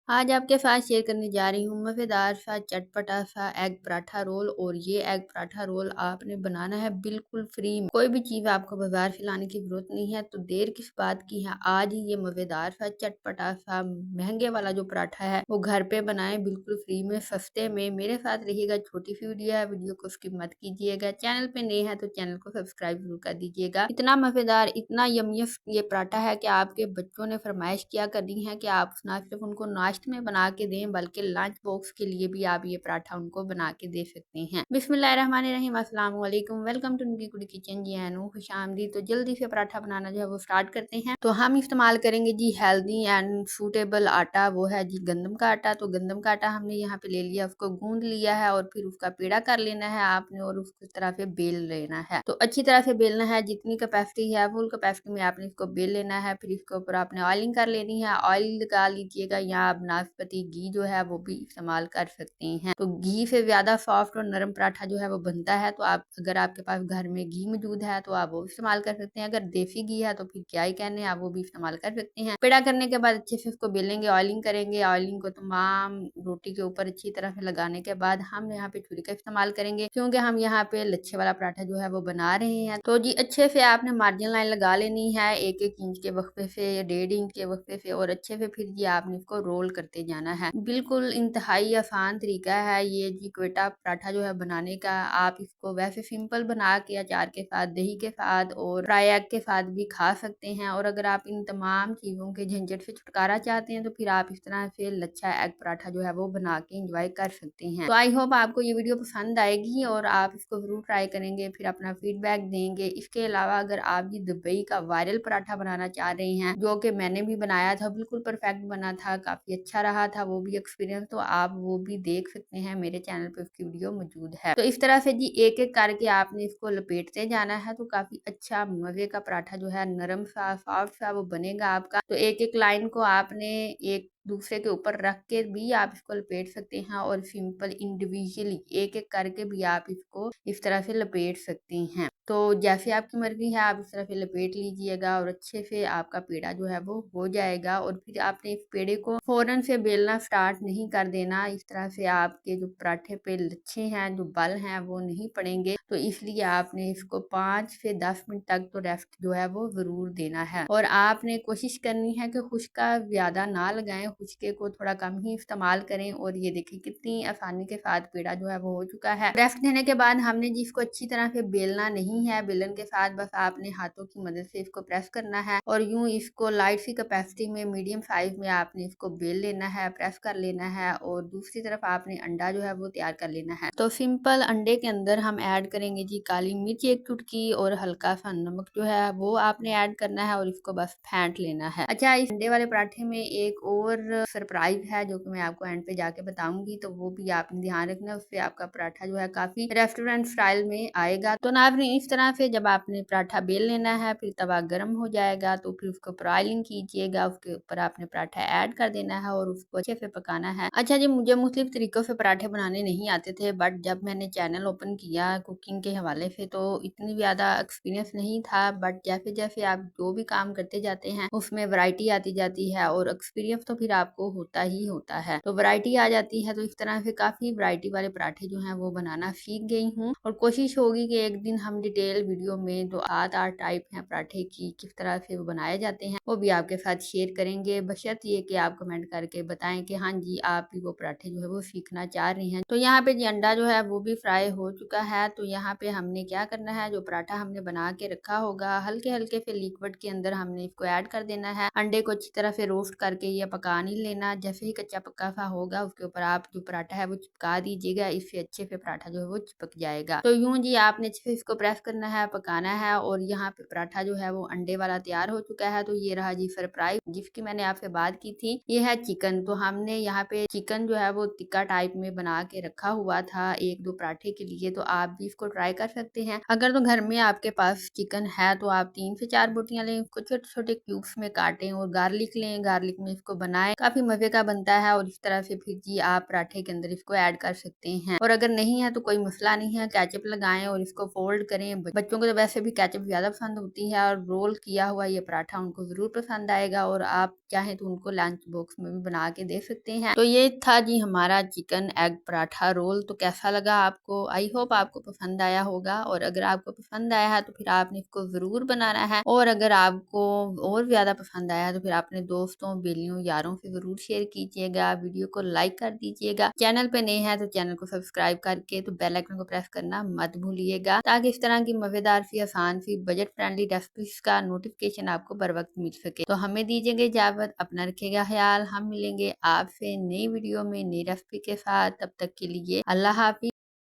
आज आपके साथ शेयर करने जा रही हूँ मज़ेदार सा चटपटा सा एग पराठा रोल। और ये एग पराठा रोल आपने बनाना है बिल्कुल फ्री में। कोई भी चीज़ आपको बाजार से लाने की ज़रूरत नहीं है। तो देर किस बात की है, आज ही ये मज़ेदार सा चटपटा सा महंगे वाला जो पराठा है वो घर पे बनाएं बिल्कुल फ्री में, सस्ते में। मेरे साथ रहिएगा, छोटी सी वीडियो है, वीडियो को स्किप मत कीजिएगा। चैनल पे नए हैं तो चैनल को सब्सक्राइब जरूर कर दीजिएगा। इतना मज़ेदार, इतना यमियस ये पराठा है कि आपके बच्चों ने फरमाइश किया करनी है कि आप ना सिर्फ उनको नाश्ते में बना के दें बल्कि लंच बॉक्स के लिए भी आप ये पराठा उनको बना के दे सकते हैं। बिस्मिल्लाहिर्रहमानिर्रहीम, अस्सलाम वालेकुम, वेलकम टू नुकी कुड़ी किचन। जी आनू खुशामदी। तो जल्दी से पराठा बनाना जो है वो स्टार्ट करते हैं। तो हम इस्तेमाल करेंगे जी हेल्दी एंड सूटेबल आटा, वो है जी गंदम का आटा। तो गंदम का आटा हमने यहाँ पे ले लिया, उसको गूंद लिया है और फिर उसका पेड़ा कर लेना है आपने और उसको इस तरह से बेल लेना है। तो अच्छी तरह से बेलना है, जितनी कैपेसिटी है फुल कैपेसिटी में आपने इसको बेल लेना है। फिर इसके ऊपर आपने ऑयलिंग कर लेनी है, ऑयल लगा लीजिएगा या आप नाशपति घी जो है वो भी इस्तेमाल कर सकते हैं। तो घी से ज्यादा सॉफ्ट और नरम पराठा जो है वो बनता है। तो आप अगर आपके पास घर में घी मौजूद है तो आप वो इस्तेमाल कर सकते हैं। अगर देसी घी है तो फिर क्या ही कहने, आप वो भी इस्तेमाल कर सकते हैं। पेड़ा करने के बाद अच्छे से उसको बेलेंगे, ऑयलिंग करेंगे। ऑयलिंग को तमाम रोटी के ऊपर अच्छी तरह से लगाने के बाद हम यहाँ पे छुरी का इस्तेमाल करेंगे, क्योंकि हम यहाँ पे लच्छे वाला पराठा जो है वो बना रहे हैं। तो जी अच्छे से आपने मार्जिन लाइन लगा लेनी है, 1-1 इंच के वक्फे से या 1.5 इंच के वक्फे से, और अच्छे से फिर जी आपने इसको रोल करते जाना है। बिल्कुल इंतहाई आसान तरीका है ये जी क्वेटा पराठा जो है बनाने का। आप इसको वैसे सिंपल बना के अचार के साथ, दही के साथ और फ्राई एग के साथ भी खा सकते हैं। और अगर आप इन तमाम चीज़ों के झंझट से छुटकारा चाहते हैं तो फिर आप इस तरह से लच्छा एग पराठा जो है वो बना के इंजॉय कर सकते हैं। तो आई होप आपको ये वीडियो पसंद आएगी और आप इसको जरूर ट्राई करेंगे, फिर अपना फीडबैक देंगे। इसके अलावा अगर आप ये दुबई का वायरल पराठा बनाना चाह रहे हैं, जो कि मैंने भी बनाया था, बिल्कुल परफेक्ट बना था, काफी अच्छा रहा था वो भी एक्सपीरियंस, तो आप वो भी देख सकते हैं, मेरे चैनल पे उसकी वीडियो मौजूद है। तो इस तरह से जी एक एक करके आपने इसको लपेटते जाना है। तो काफी अच्छा मजे का पराठा जो है, नरम सा सॉफ्ट सा वो बनेगा आपका। तो एक एक लाइन को आपने एक दूसरे के ऊपर रख के भी आप इसको लपेट सकते हैं और सिंपल इंडिविजुअली एक एक करके भी आप इसको इस तरह से लपेट सकते हैं। तो जैसे आपकी मर्जी है आप इस तरह से लपेट लीजिएगा और अच्छे से आपका पेड़ा जो है वो हो जाएगा। और फिर आपने इस पेड़े को फौरन से बेलना स्टार्ट नहीं कर देना, इस तरह से आपके जो पराठे पे लच्छे हैं, जो बल हैं, वो नहीं पड़ेंगे। तो इसलिए आपने इसको 5 से 10 मिनट तक तो रेस्ट जो है वो जरूर देना है। और आपने कोशिश करनी है कि खुश्का ज्यादा ना लगाएं, खुश्के को थोड़ा कम ही इस्तेमाल करें। और ये देखिए कितनी आसानी के साथ पेड़ा जो है वो हो चुका है। रेस्ट देने के बाद हमने जिसको अच्छी तरह से बेलना नहीं है, बेलन के साथ बस आपने हाथों की मदद से इसको प्रेस करना है और यूं इसको लाइट सी कैपेसिटी में मीडियम साइज में आपने इसको बेल लेना है, प्रेस कर लेना है। और दूसरी तरफ आपने अंडा जो है वो तैयार कर लेना है। तो सिंपल अंडे के अंदर हम ऐड करेंगे जी काली मिर्च 1 चुटकी और हल्का सा नमक जो है वो आपने ऐड करना है और इसको बस फेंट लेना है। अच्छा, इस अंडे वाले पराठे में एक और सरप्राइज है जो कि मैं आपको एंड पे जाके बताऊंगी, तो वो भी आपने ध्यान रखना, उससे आपका पराठा जो है काफी रेस्टोरेंट स्टाइल में आएगा। तो नाज़रीन इस तरह से जब आपने पराठा बेल लेना है, फिर तवा गर्म हो जाएगा तो फिर उसको ऊपर ऑयलिंग कीजिएगा, उसके ऊपर आपने पराठा ऐड कर देना है और उसको अच्छे से पकाना है। अच्छा जी, मुझे मुख्तलिफ तरीकों से पराठे बनाने नहीं आते थे, बट जब मैंने चैनल ओपन किया कुकिंग के हवाले से तो इतनी ज्यादा एक्सपीरियंस नहीं था। बट जैसे जैसे आप जो भी काम करते जाते हैं उसमें वैरायटी आती जाती है और एक्सपीरियंस तो फिर आपको होता ही होता है। तो वैरायटी आ जाती है, तो इस तरह से काफी वैरायटी वाले पराठे जो हैं वो बनाना सीख गई हूँ। और कोशिश होगी कि एक दिन हम डिटेल वीडियो में जो 8 टाइप हैं पराठे की, किस तरह से वो बनाए जाते हैं, वो भी आपके साथ शेयर करेंगे, बशर्त ये कि आप कमेंट करके बताएं कि हाँ जी आप भी वो पराठे जो है वो सीखना चाह रहे हैं। तो यहाँ पे जी अंडा जो है वो भी फ्राई हो चुका है। तो यहाँ पे हमने क्या करना है, जो पराठा हमने बना के रखा होगा, हल्के हल्के से लिक्विड के अंदर हमने इसको ऐड कर देना है। अंडे को अच्छी तरह से रोस्ट करके या पका नहीं लेना, जैसे ही कच्चा पक्का सा होगा उसके ऊपर आप जो पराठा है वो चिपका दीजिएगा, इससे अच्छे से पराठा जो है वो चिपक जाएगा। तो यूं जी आपने अच्छे से इसको प्रेस करना है, पकाना है। और यहाँ पे पराठा जो है वो अंडे वाला तैयार हो चुका है। तो ये रहा जी सरप्राइज जिसकी मैंने आपसे बात की थी, ये है चिकन। तो हमने यहाँ पे चिकन जो है वो टिक्का टाइप में बना के रखा हुआ था 1-2 पराठे के लिए। तो आप भी इसको ट्राई कर सकते हैं। अगर तो घर में आपके पास चिकन है तो आप 3 से 4 बोटियां लें, उसको छोटे छोटे क्यूब्स में काटें और गार्लिक लें, गार्लिक में इसको बनाएं बनाएं, काफी मजे का बनता है। और इस तरह से फिर जी आप पराठे के अंदर इसको ऐड कर सकते हैं। और अगर नहीं है तो कोई मसला नहीं है, केचप लगाएं और इसको फोल्ड करें। बच्चों को तो वैसे भी केचप ज्यादा पसंद होती है और रोल किया हुआ ये पराठा उनको जरूर पसंद आएगा। और आप चाहें तो उनको लंच बॉक्स में भी बना के दे सकते हैं। तो ये था जी हमारा चिकन एग पराठा रोल। तो कैसा लगा आपको? आई होप आपको पसंद आया होगा। और अगर आपको पसंद आया है तो फिर आपने इसको जरूर बनाना है। और अगर आपको और ज्यादा पसंद आया है तो फिर अपने दोस्तों, बेलियों, यारों से जरूर शेयर कीजिएगा। वीडियो को लाइक कर दीजिएगा। चैनल पे नए हैं तो चैनल को सब्सक्राइब करके तो बेल आइकन को प्रेस करना मत भूलिएगा, ताकि इस तरह की मजेदार सी, आसान सी, बजट फ्रेंडली रेसिपीज का नोटिफिकेशन आपको बर वक्त मिल सके। तो हमें दीजिएगा इजाजत, अपना रखिएगा ख्याल। हम मिलेंगे आपसे नई वीडियो में नई रेसिपी के साथ। तब तक के लिए अल्लाह हाफिज।